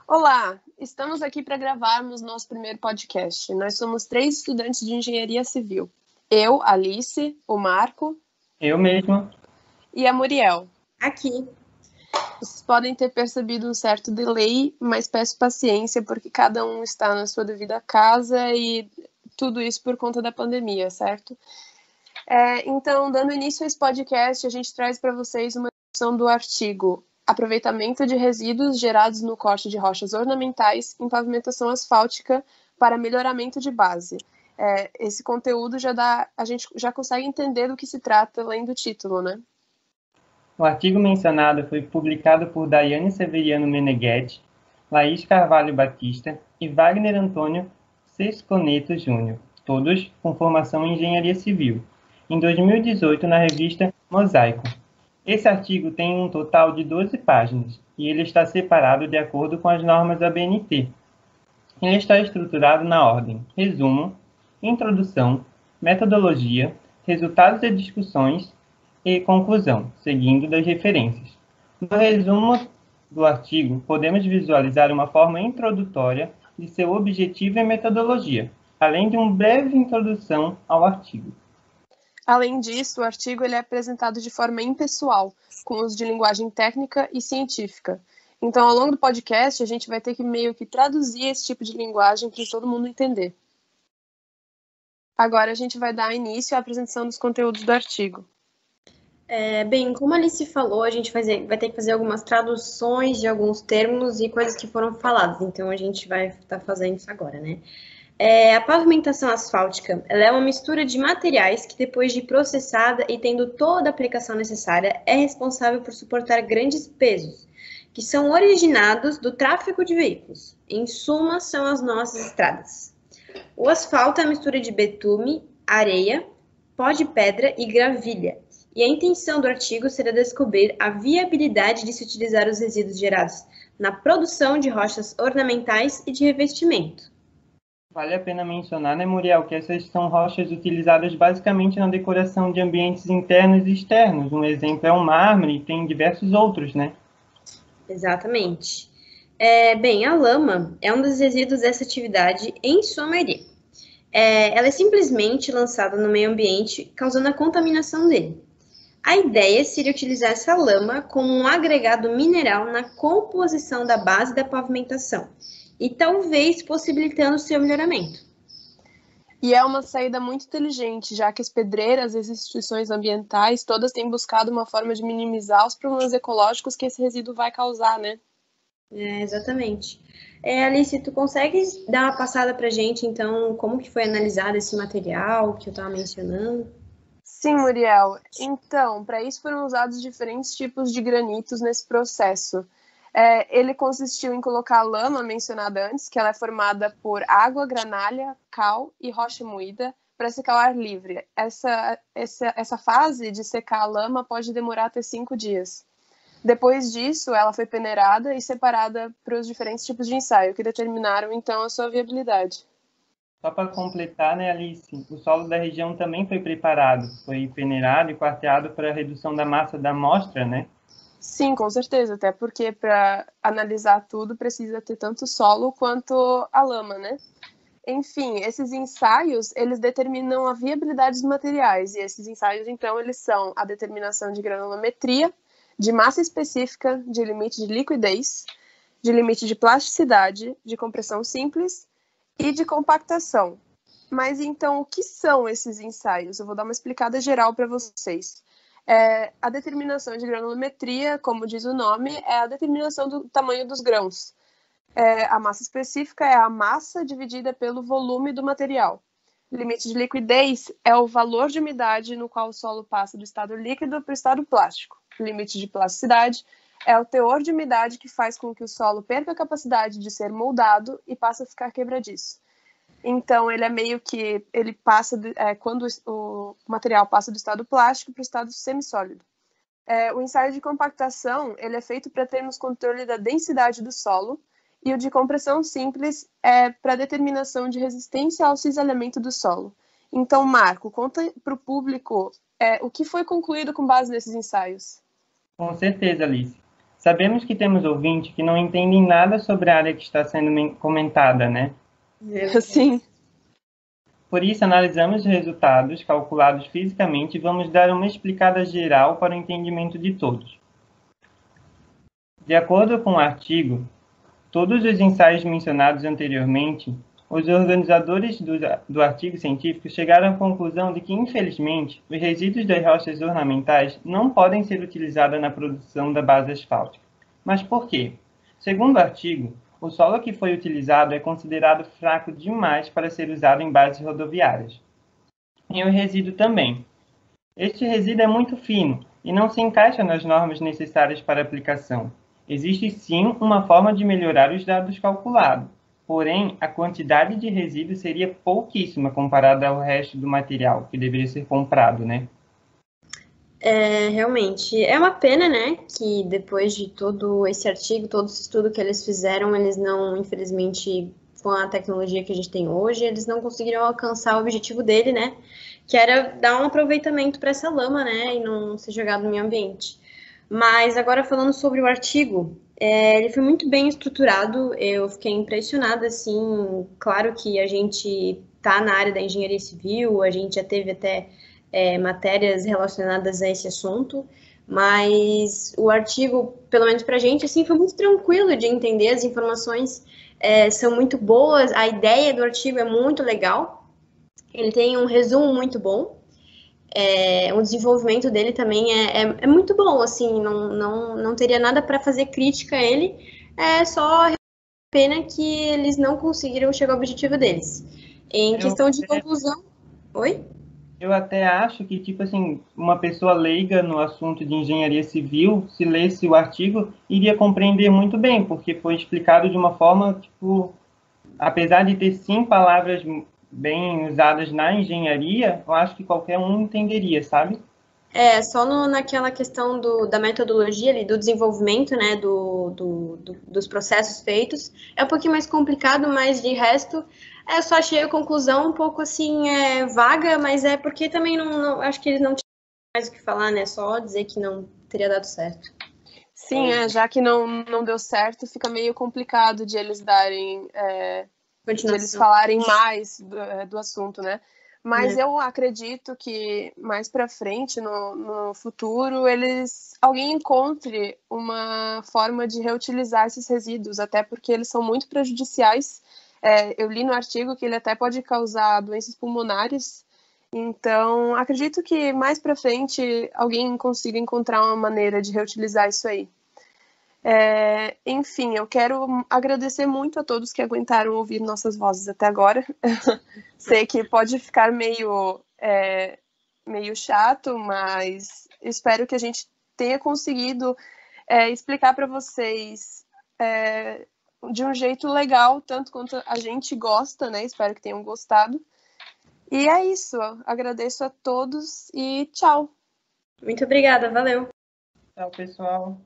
Olá, estamos aqui para gravarmos nosso primeiro podcast. Nós somos 3 estudantes de engenharia civil. Eu, Alice, o Marco Eu mesmo. e a Muriel. Aqui. Vocês podem ter percebido um certo delay, mas peço paciência porque cada um está na sua devida casa e tudo isso por conta da pandemia, certo? Então, dando início a esse podcast, a gente traz para vocês uma discussão do artigo Aproveitamento de resíduos gerados no corte de rochas ornamentais em pavimentação asfáltica para melhoramento de base. Esse conteúdo a gente já consegue entender do que se trata lendo o título, né? O artigo mencionado foi publicado por Daiane Severiano Meneghetti, Laís Carvalho Batista e Wagner Antônio Sesconeto Júnior, todos com formação em engenharia civil, em 2018 na revista Mosaico. Esse artigo tem um total de 12 páginas e ele está separado de acordo com as normas da BNT. Ele está estruturado na ordem: resumo, introdução, metodologia, resultados de discussões e conclusão, seguindo das referências. No resumo do artigo, podemos visualizar uma forma introdutória de seu objetivo e metodologia, além de uma breve introdução ao artigo. Além disso, o artigo ele é apresentado de forma impessoal, com uso de linguagem técnica e científica. Então, ao longo do podcast, a gente vai ter que meio que traduzir esse tipo de linguagem para todo mundo entender. Agora a gente vai dar início à apresentação dos conteúdos do artigo. Bem, como a Alice falou, a gente vai ter que fazer algumas traduções de alguns termos e coisas que foram faladas, então a gente vai estar fazendo isso agora, né? A pavimentação asfáltica, ela é uma mistura de materiais que, depois de processada e tendo toda a aplicação necessária, é responsável por suportar grandes pesos, que são originados do tráfego de veículos. Em suma, são as nossas estradas. O asfalto é a mistura de betume, areia, pó de pedra e gravilha. E a intenção do artigo será descobrir a viabilidade de se utilizar os resíduos gerados na produção de rochas ornamentais e de revestimento. Vale a pena mencionar, né, Muriel, que essas são rochas utilizadas basicamente na decoração de ambientes internos e externos. Um exemplo é o mármore, e tem diversos outros, né? Exatamente. Bem, a lama é um dos resíduos dessa atividade, em sua maioria. Ela é simplesmente lançada no meio ambiente, causando a contaminação dele. A ideia seria utilizar essa lama como um agregado mineral na composição da base da pavimentação e talvez possibilitando seu melhoramento. E é uma saída muito inteligente, já que as pedreiras e as instituições ambientais todas têm buscado uma forma de minimizar os problemas ecológicos que esse resíduo vai causar, né? Exatamente. Alice, tu consegue dar uma passada pra gente, então, como que foi analisado esse material que eu estava mencionando? Sim, Muriel. Então, para isso foram usados diferentes tipos de granitos nesse processo. Ele consistiu em colocar a lama mencionada antes, que ela é formada por água, granalha, cal e rocha moída, para secar ao ar livre. Essa fase de secar a lama pode demorar até 5 dias. Depois disso, ela foi peneirada e separada para os diferentes tipos de ensaio, que determinaram, então, a sua viabilidade. Só para completar, né, Alice, o solo da região também foi preparado, foi peneirado e quarteado para a redução da massa da amostra, né? Sim, com certeza, até porque para analisar tudo precisa ter tanto solo quanto a lama, né? Enfim, esses ensaios, eles determinam a viabilidade dos materiais, e esses ensaios, então, eles são a determinação de granulometria, de massa específica, de limite de liquidez, de limite de plasticidade, de compressão simples e de compactação. Mas então, o que são esses ensaios? Eu vou dar uma explicada geral para vocês. A determinação de granulometria, como diz o nome, é a determinação do tamanho dos grãos. A massa específica é a massa dividida pelo volume do material. Limite de liquidez é o valor de umidade no qual o solo passa do estado líquido para o estado plástico. Limite de plasticidade é o teor de umidade que faz com que o solo perca a capacidade de ser moldado e passe a ficar quebradiço. Então, ele é meio que, ele passa, quando o material passa do estado plástico para o estado semissólido. O ensaio de compactação, ele é feito para termos controle da densidade do solo, e o de compressão simples é para determinação de resistência ao cisalhamento do solo. Então, Marco, conta para o público o que foi concluído com base nesses ensaios. Com certeza, Alice. Sabemos que temos ouvintes que não entendem nada sobre a área que está sendo comentada, né? Sim. Por isso, analisamos os resultados calculados fisicamente e vamos dar uma explicada geral para o entendimento de todos. De acordo com o artigo, todos os ensaios mencionados anteriormente, os organizadores do artigo científico chegaram à conclusão de que, infelizmente, os resíduos das rochas ornamentais não podem ser utilizados na produção da base asfáltica. Mas por quê? Segundo o artigo, o solo que foi utilizado é considerado fraco demais para ser usado em bases rodoviárias. E o resíduo também. Este resíduo é muito fino e não se encaixa nas normas necessárias para aplicação. Existe sim uma forma de melhorar os dados calculados, porém a quantidade de resíduo seria pouquíssima comparada ao resto do material que deveria ser comprado, né? Realmente, é uma pena, né, que depois de todo esse artigo, todo esse estudo que eles fizeram, eles não, infelizmente, com a tecnologia que a gente tem hoje, eles não conseguiram alcançar o objetivo dele, né, que era dar um aproveitamento para essa lama, né, e não ser jogado no meio ambiente. Mas agora falando sobre o artigo, ele foi muito bem estruturado, eu fiquei impressionada, assim, claro que a gente está na área da engenharia civil, a gente já teve até matérias relacionadas a esse assunto, mas o artigo, pelo menos para a gente, assim, foi muito tranquilo de entender, as informações são muito boas, a ideia do artigo é muito legal, ele tem um resumo muito bom, o desenvolvimento dele também é muito bom, assim, não teria nada para fazer crítica a ele, é só pena que eles não conseguiram chegar ao objetivo deles. Em questão de conclusão... Oi? Eu até acho que, tipo assim, uma pessoa leiga no assunto de engenharia civil, se lesse o artigo, iria compreender muito bem, porque foi explicado de uma forma, tipo, apesar de ter sim palavras bem usadas na engenharia, eu acho que qualquer um entenderia, sabe? Só naquela questão da metodologia ali, do desenvolvimento, né, dos processos feitos, é um pouquinho mais complicado, mas de resto, eu só achei a conclusão um pouco assim, vaga, mas é porque também acho que eles não tinham mais o que falar, né, só dizer que não teria dado certo. Sim, já que não deu certo, fica meio complicado de eles darem, de eles falarem mais do assunto, né? Mas eu acredito que mais para frente, no futuro, alguém encontre uma forma de reutilizar esses resíduos, até porque eles são muito prejudiciais. Eu li no artigo que ele até pode causar doenças pulmonares. Então, acredito que mais para frente alguém consiga encontrar uma maneira de reutilizar isso aí. Enfim, eu quero agradecer muito a todos que aguentaram ouvir nossas vozes até agora. Sei que pode ficar meio chato, mas espero que a gente tenha conseguido explicar para vocês de um jeito legal, tanto quanto a gente gosta, né? Espero que tenham gostado. E é isso. Agradeço a todos e tchau. Muito obrigada, valeu. Tchau, pessoal.